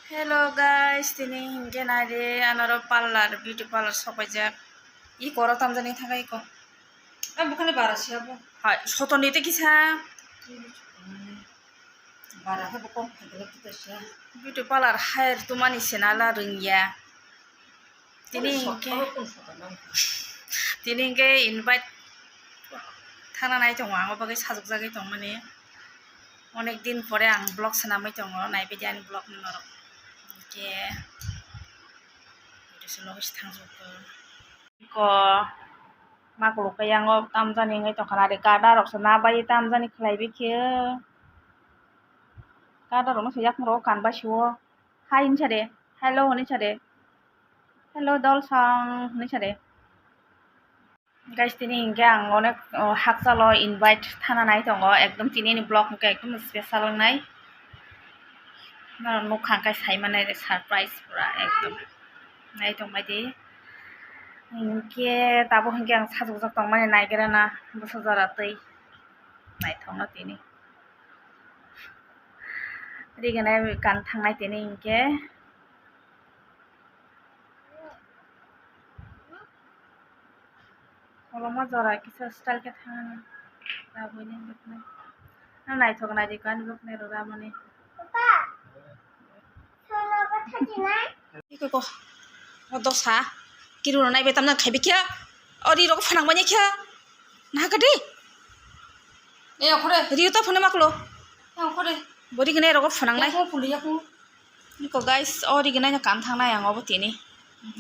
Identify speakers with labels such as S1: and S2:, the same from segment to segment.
S1: Hello guys, tini hingga nade anaro parlor, beauty parlor sopai jak. I koro tamjani thakai ko. Bukan baras ya bu. Hai, soton itu kisah. Baras apa kok? Beauty parlor hair tu mani senala ringya. Tini hingga invite. Thana nai tong ang bagai sajok jagai tong mani. অনেক দিন পরে আং blog সানামাই দङ নাইবাयदि आंनि blog नरक के video लगिस थांजोबो क माकलुकाय आङो तामजानि ngai tongkhana re gadarokso nabai tamjani khlaibekhio gadarokno yakmuro kanbasiwo hi hinsade hello hinsade hello dolsang hinsade guys tini hingga ang onek hakjalo invite thana nai dङ ekdom tini blog muka ekdom special nai no khangkai saimane surprise pura ekdom nai tongbaidi hingke tabo hingke ang sajok tongmani naigerana bosajara tei nai thongna tini rigane kan thangnai tini hingke koloma jora kisa style ke thangana taboini buknai nai thogna dikan buknai ramani Iko ko dosa kiru nai betam na khaibe kya ori rok phanang bani kya na gadi e okhore riyo ta phone maklo e okhore bori gane rok phanang nai Iko guys ori gane na kan thang nai ang obo tini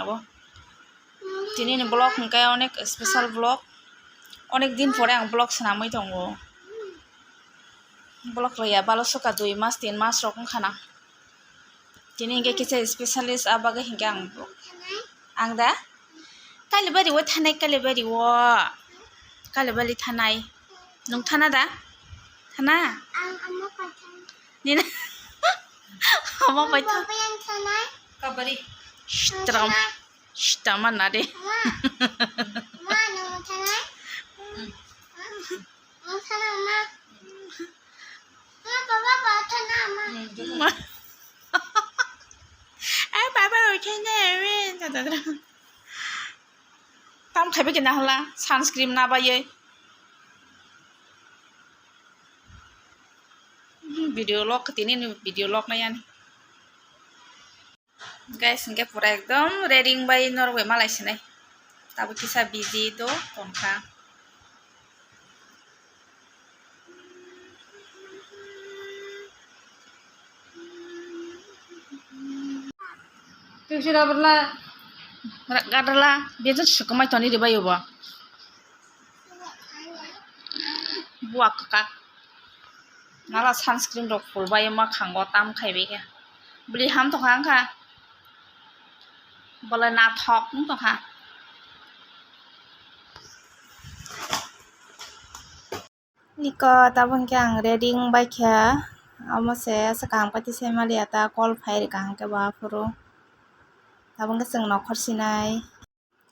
S1: abo tini ni blog hingkai onek special blog onek din pore ang blog sanamai tongo blog loya balosoka 2 mas 3 mas rok khana tini hingga kisa specialist abaga hingga ang da kalibari wa thanai kalibari thanai nung thana da thana nina ama pai thanai kabari Shtaman nade ma nung thanai nung thana ma baba thana ma Baba tam khaibe kena hala sunscreen na baye video log tini video log na yani guys hingga pura ekdom ready by norway malai sinai tabo kisa busy do tongkha Sudah berla, gadarla, dia tuh suka toni di bayu ba, buat kakak, nala sunscreen dok full bayu mak hanggo tam kai bega, beli ham toh hangka, boleh nathok toh ha, niko tabung kyang reading by kya, amase sekarang pati saya melihat call file kang ke bapuru. Tabung keseng nokhor sinai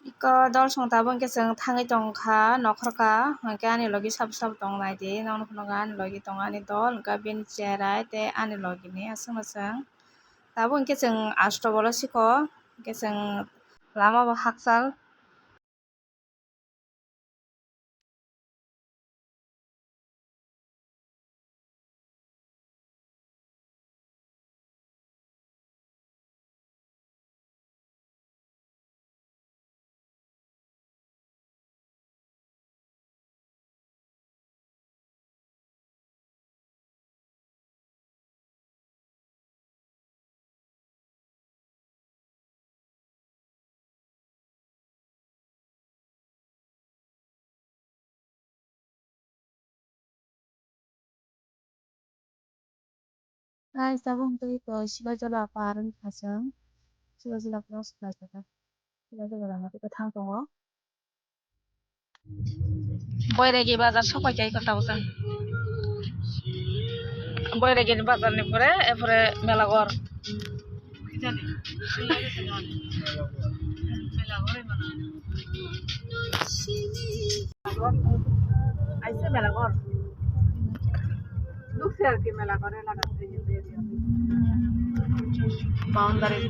S1: iko dol song tabung keseng thangai tongkha nokhor ka hingke ani logi sab tong nai di nong noga ani logi tong ani dol hingke bini cherai te ani logi ni asung asung tabung keseng ashto bolo siko keseng lama bo haksal Guys, tabung tuh ko siba jala paran pasang siba jala cross plus ta siba jala mati ko thang tongo boyregi bazar sokai kai ko tawsang boyregi bazar ni pore epore melagor জানি melagor mana aise melagor Luxer que me la corre la castellana. boundary.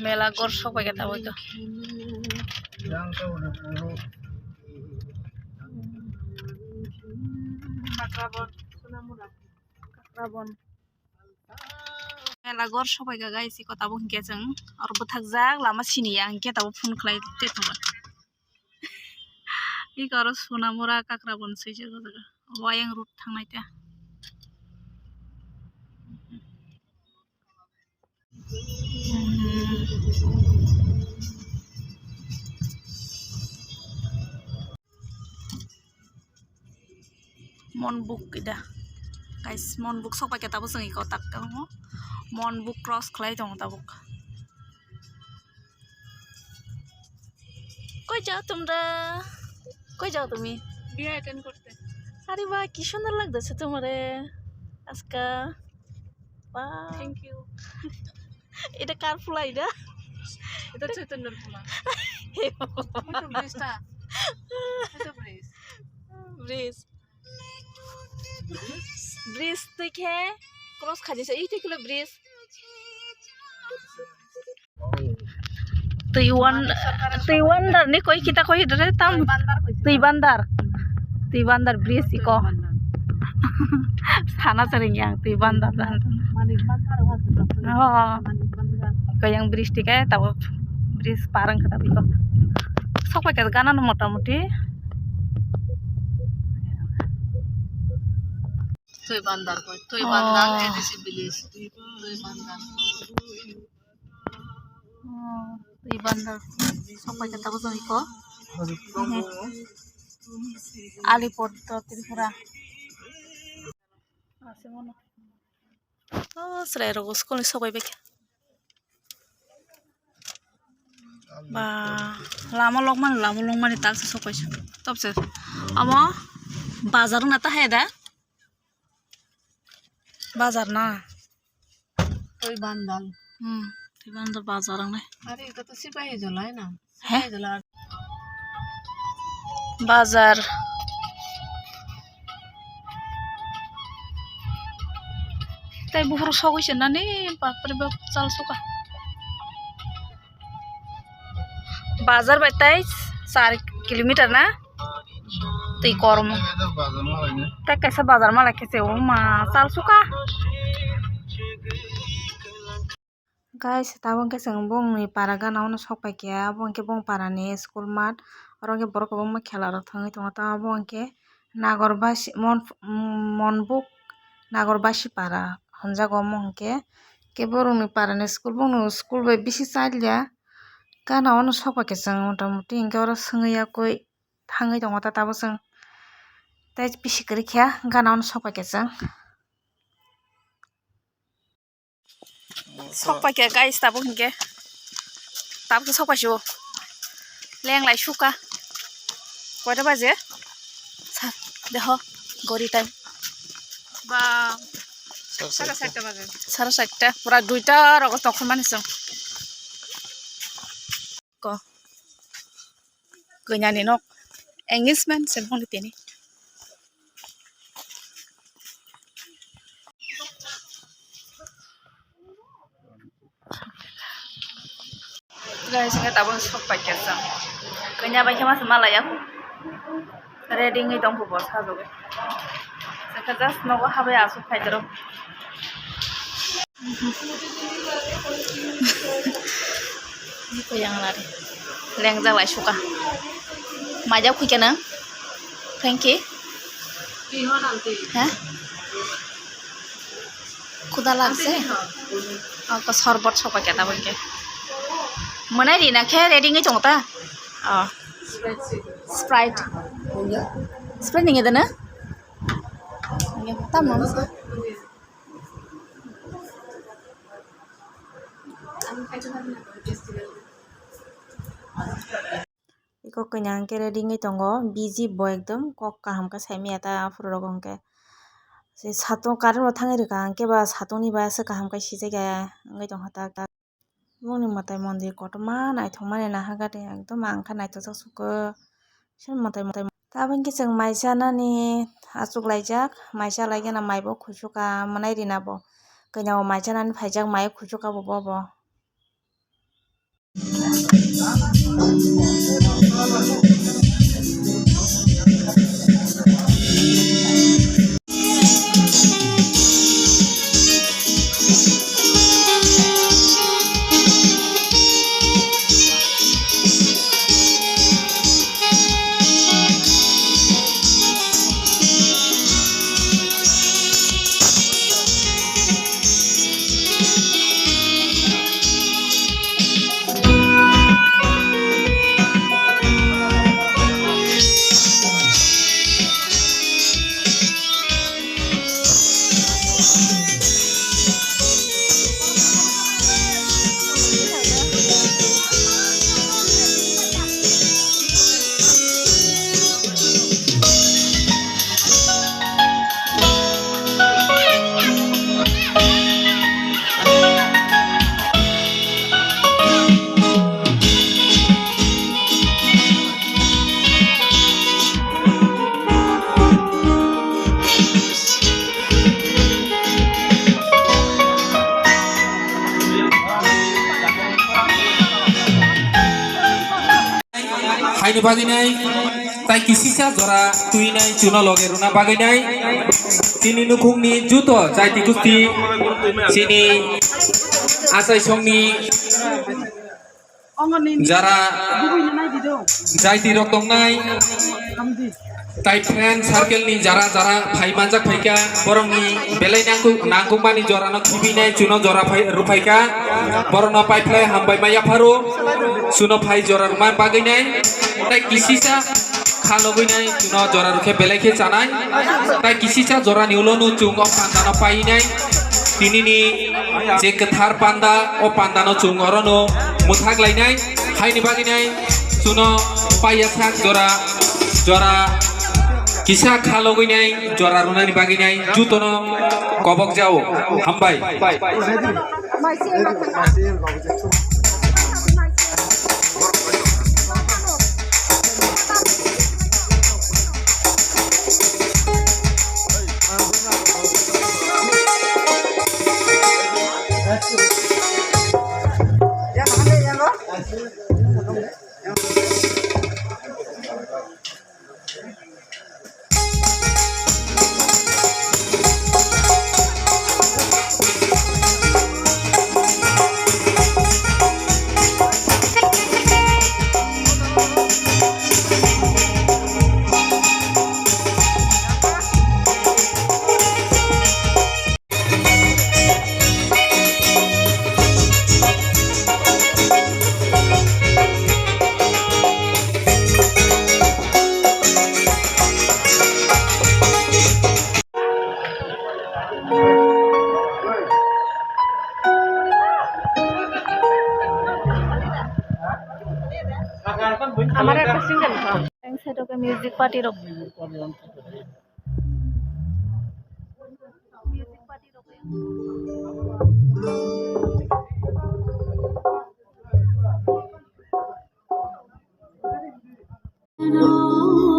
S1: মেলা গড় সবাই গেতা হইতো মেলা গড় সবাই গাইছি কথা বুংকে जों और बथागजाक लामा सिनिया अंके ताबो फन खलाय तेतुमा इ गारो सोनामुरा काक्राबन सैजे गजगा वायंग रुट थांनाय त्या Monbuk ida guys Monbuk sok pakai tabuk sengi kau tak kamu Monbuk cross clay dong tabuk koi jauh tumra koi jauh tumi
S2: বিয়ে অ্যাটেন্ড করতে
S1: আরে বাহ কি সুন্দর লাগতেছে তোমারে আজকা বাহ
S2: থ্যাংক ইউ
S1: এটা কার ফুলা এটা
S2: এটা চৈতন্যর ফুলা কোন ব্রিজটা এটা ব্রিজ
S1: ব্রিজ ব্রিজ থেকে ক্রস খাইছে এইটা kilo bridge Tuiwandar nih koi kita koi dari tam Tuiwandar bridge iko sana sering yang Tuiwandar oh ko yang bridge tika tahu bridge parang kata iko sok pakai ganan motamuti
S2: Tuiwandar edisi village Tuiwandar
S1: Tuiwandar sok pakai tahu sama iko Alipurduar Tripura oh selera gue sekolah sokai bek ba lama longman itu tak sokai top sih ama bazar nata ada bazar na
S2: Tuiwandar
S1: Tuiwandar bazar nih
S2: আরে এটা তো সিপাহী জলায় না সিপাহী জলা
S1: bazar tay buhur sokai sih nani bapre bap sal suka bazar betai 4 kilometer na tui kormo tay kaisa bazar malah kese ma sal suka guys tabung ke sengbong ni paraga nauna sokai kya bong ke bong parani school mat orang ke borok bong ma khela rok thangai tongo ta bong ke Nagorbasi Monbuk Nagorbasi para honjago mongke ke borok ni parani school bai bisi chailya gana ono sokai ke jang motamuti inke oro sengya koi thangai tongo ta tabo jang tai bisi kari kya gana ono sokai ke jang sokai ke guys tabung ke tabuk sokai shu leng lai suka কয়টা বাজে দেখো গড়ি time
S2: বা 4:30 বাজে
S1: 4:30 পুরা 2টা রকম তখন মানিস ক কইনানি নক এঙ্গেজমেন্ট সেমন তিনি guys nggak tahu sok pakai sang kenya baca mas malaya ready ngi dong bos hajoge sakajas nogo habe asu faidero ko yang lari leng jalai suka majak khuikena frankie
S2: কি হন আনতে
S1: হ্যাঁ খুদা লাগছে ako sorbot sokai kata bangke mana di nak ready ngi chongta oh Sprite ning ada na tam no iko kanyang ke reading tongo busy bo ekdom kok kaham ka saimaya ta afuro rogong ke satung current bo thangai rika hingke ba satung ni ba se kaham kai sijak wngoi tongha ta boni matai mondir kotorma naithokmani nahagate ekdom angkha naithotok suko matai tabung kisang maisa nani achuklaijak maisa laigena mai bo kuchuka manai rina bo kanyao maisa nani phaijak mai kuchuka bo bobo.
S3: Haini baginai tai kisisa jora tuinai chuno loge runa baginai sini nukungni juto jai tikusti sini asai songni jara jai tirok tongnai tai friend circle ni jara phai manjak phaika borongni belai nangkung mani jora no khibinai chuno jora phai rupaika borona paiplai hambai maya pharu suno phai jora ruma baginai tai kisisa khaloginai chuno jora rukhe belai khe chanai tai kisisa jora niulonu chungo pandano painai tinini je kathar panda o pandano chungorono muthak lainai haini baginai chuno paiya thak jora kisa khaloginai jora runani baginai jutono kobok jao hambai
S2: আমার একটা single
S1: সাইডকে music party rock
S4: No